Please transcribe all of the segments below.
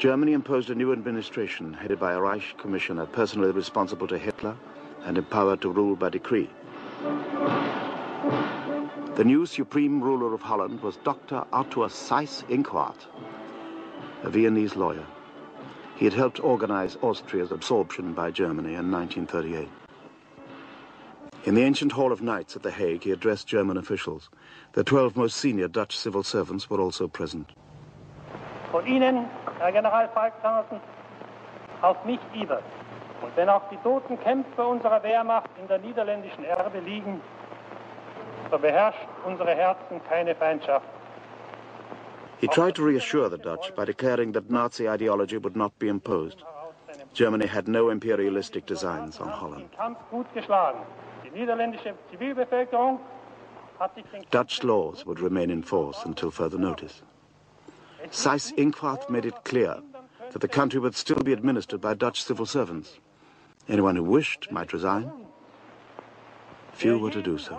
Germany imposed a new administration headed by a Reich commissioner personally responsible to Hitler and empowered to rule by decree. The new supreme ruler of Holland was Dr. Arthur Seyss-Inquart, a Viennese lawyer. He had helped organize Austria's absorption by Germany in 1938. In the ancient Hall of Knights at The Hague, he addressed German officials. The 12 most senior Dutch civil servants were also present. Von Ihnen, Herr Generalfalkgrafen, auf mich über. Und wenn auch die toten Kämpfer unserer Wehrmacht in der niederländischen Erbe liegen, so beherrscht unsere Herzen keine Feindschaft. He tried to reassure the Dutch by declaring that Nazi ideology would not be imposed. Germany had no imperialistic designs on Holland. Dutch laws would remain in force until further notice. Seyss-Inquart made it clear that the country would still be administered by Dutch civil servants. Anyone who wished might resign. Few were to do so.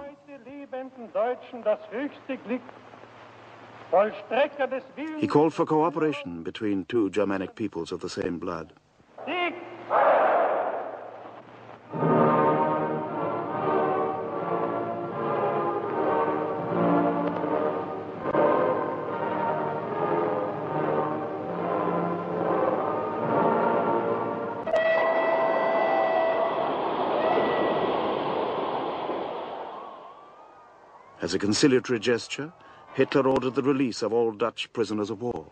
He called for cooperation between two Germanic peoples of the same blood. As a conciliatory gesture, Hitler ordered the release of all Dutch prisoners of war.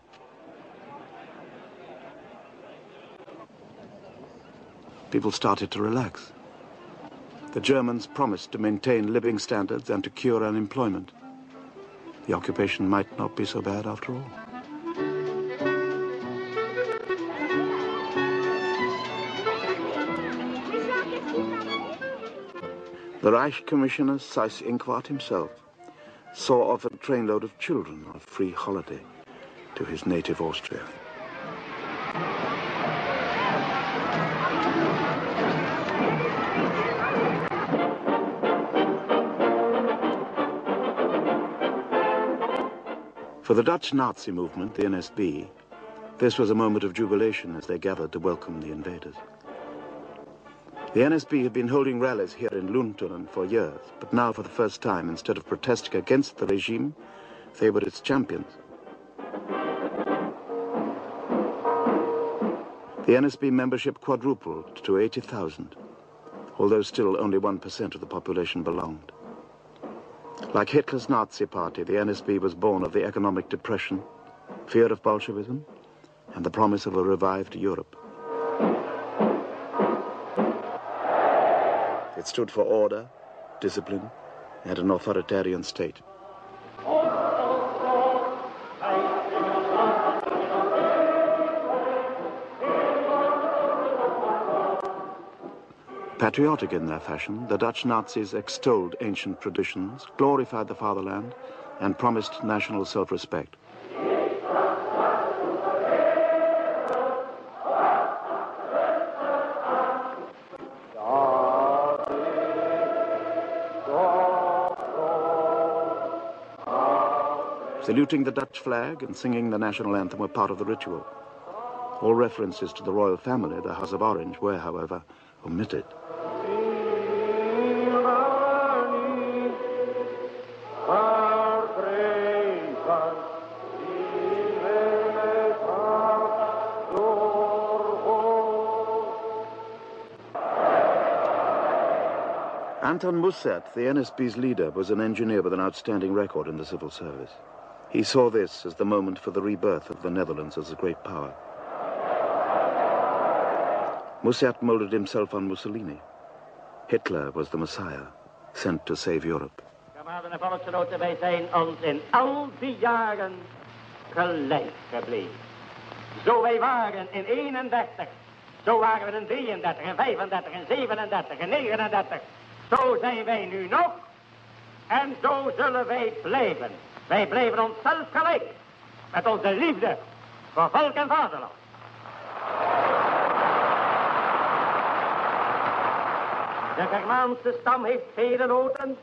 People started to relax. The Germans promised to maintain living standards and to cure unemployment. The occupation might not be so bad after all. The Reich Commissioner Seyss-Inquart himself saw off a trainload of children on a free holiday to his native Austria. For the Dutch Nazi movement, the NSB, this was a moment of jubilation as they gathered to welcome the invaders. The NSB had been holding rallies here in Lunteren for years, but now for the first time, instead of protesting against the regime, they were its champions. The NSB membership quadrupled to 80,000, although still only 1% of the population belonged. Like Hitler's Nazi party, the NSB was born of the economic depression, fear of Bolshevism, and the promise of a revived Europe. It stood for order, discipline, and an authoritarian state. Patriotic in their fashion, the Dutch Nazis extolled ancient traditions, glorified the fatherland, and promised national self-respect. Saluting the Dutch flag and singing the national anthem were part of the ritual. All references to the royal family, the House of Orange, were, however, omitted. Anton Mussert, the NSB's leader, was an engineer with an outstanding record in the civil service. He saw this as the moment for the rebirth of the Netherlands as a great power. Mussert molded himself on Mussolini. Hitler was the Messiah, sent to save Europe. Kameraden en volksgenoten, wij zijn ons in al die jaren gelijk gebleven. Zo wij waren in 31, zo waren we in 33, in 35, in 37, in 39. Zo zijn wij nu nog en zo zullen wij blijven. Wij blijven onszelf gelijk met onze liefde voor volk en vaderland. De Germaanse stam heeft vele noten.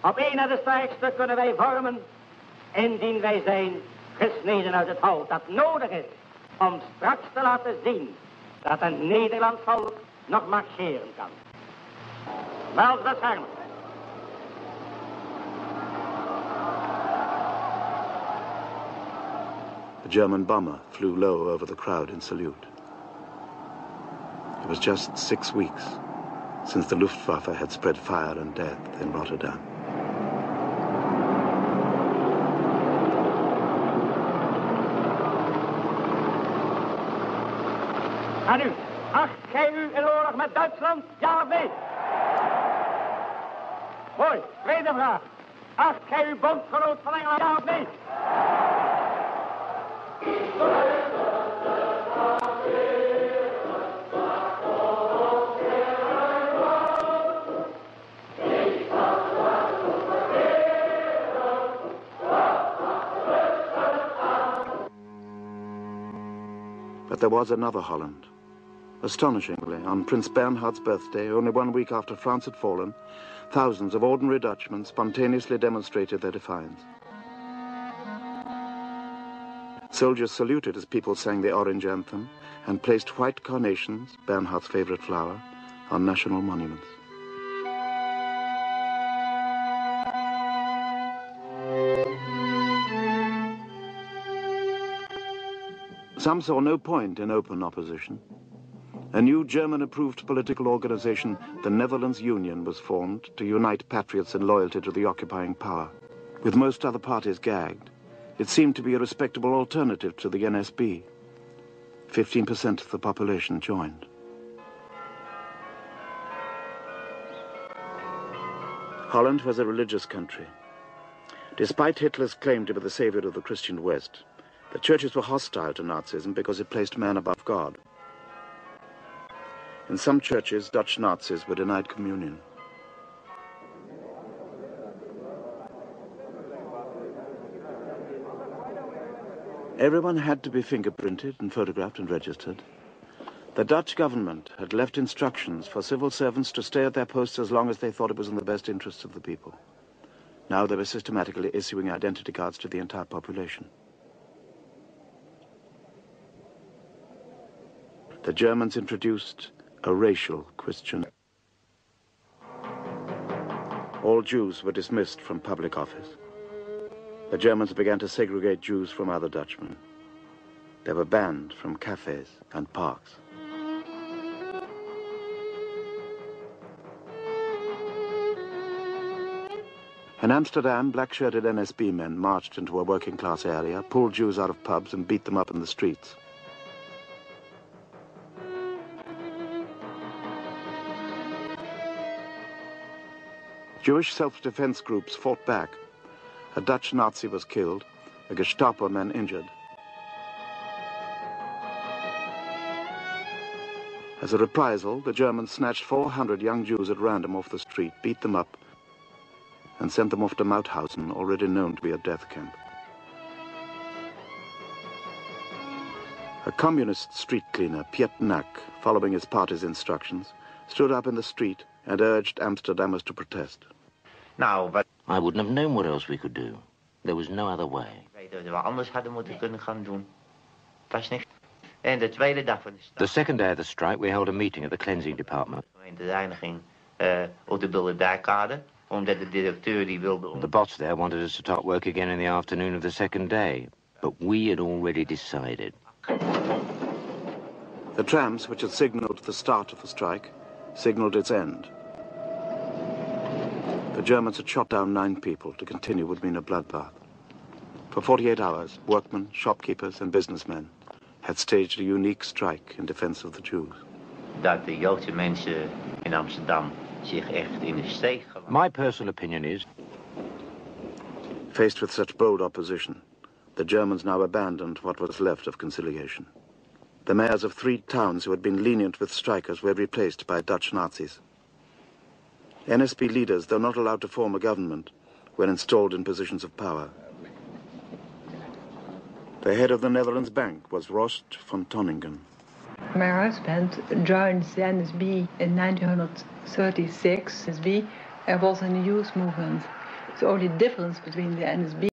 Op een na de sterkste kunnen wij vormen, indien wij zijn gesneden uit het hout dat nodig is om straks te laten zien dat een Nederlands volk nog marcheren kan. Wel beschermd. A German bomber flew low over the crowd in salute. It was just 6 weeks since the Luftwaffe had spread fire and death in Rotterdam. En nu, acht gij u in oorlog met Duitsland, ja of nee? Mooi, tweede vraag. Acht gij u bondgenoot van Engeland, ja of nee? But there was another Holland. Astonishingly, on Prince Bernhard's birthday, only 1 week after France had fallen, thousands of ordinary Dutchmen spontaneously demonstrated their defiance. Soldiers saluted as people sang the Orange Anthem and placed white carnations, Bernhard's favorite flower, on national monuments. Some saw no point in open opposition. A new German-approved political organization, the Netherlands Union, was formed to unite patriots in loyalty to the occupying power. With most other parties gagged, it seemed to be a respectable alternative to the NSB. 15% of the population joined. Holland was a religious country. Despite Hitler's claim to be the savior of the Christian West, the churches were hostile to Nazism because it placed man above God. In some churches, Dutch Nazis were denied communion. Everyone had to be fingerprinted and photographed and registered. The Dutch government had left instructions for civil servants to stay at their posts as long as they thought it was in the best interests of the people. Now they were systematically issuing identity cards to the entire population. The Germans introduced a racial question. All Jews were dismissed from public office. The Germans began to segregate Jews from other Dutchmen. They were banned from cafes and parks. In Amsterdam, black-shirted NSB men marched into a working-class area, pulled Jews out of pubs and beat them up in the streets. Jewish self-defense groups fought back. A Dutch Nazi was killed, a Gestapo man injured. As a reprisal, the Germans snatched 400 young Jews at random off the street, beat them up, and sent them off to Mauthausen, already known to be a death camp. A communist street cleaner, Piet Nak, following his party's instructions, stood up in the street and urged Amsterdammers to protest. Nou, wat... I wouldn't have known what else we could do. There was no other way. Dat we anders hadden moeten kunnen gaan doen. Was niks. En de tweede dag van de The second day of the strike, we held a meeting at the cleansing department. gemeente reiniging op de Bilderdijkkade, omdat de directeur die wilde... The boss there wanted us to start work again in the afternoon of the second day, but we had already decided. The trams, which had signaled the start of the strike, signaled its end. The Germans had shot down 9 people to continue what had been a bloodbath. For 48 hours, workmen, shopkeepers and businessmen had staged a unique strike in defense of the Jews. Dat de Joodse mensen in Amsterdam zich echt in de steek gelaten. My personal opinion is... Faced with such bold opposition, the Germans now abandoned what was left of conciliation. The mayors of 3 towns who had been lenient with strikers were replaced by Dutch Nazis. NSB leaders, though not allowed to form a government, were installed in positions of power. The head of the Netherlands Bank was Rost van Tonningen. My husband joined the NSB in 1936. NSB was in the youth movement. The only difference between the NSB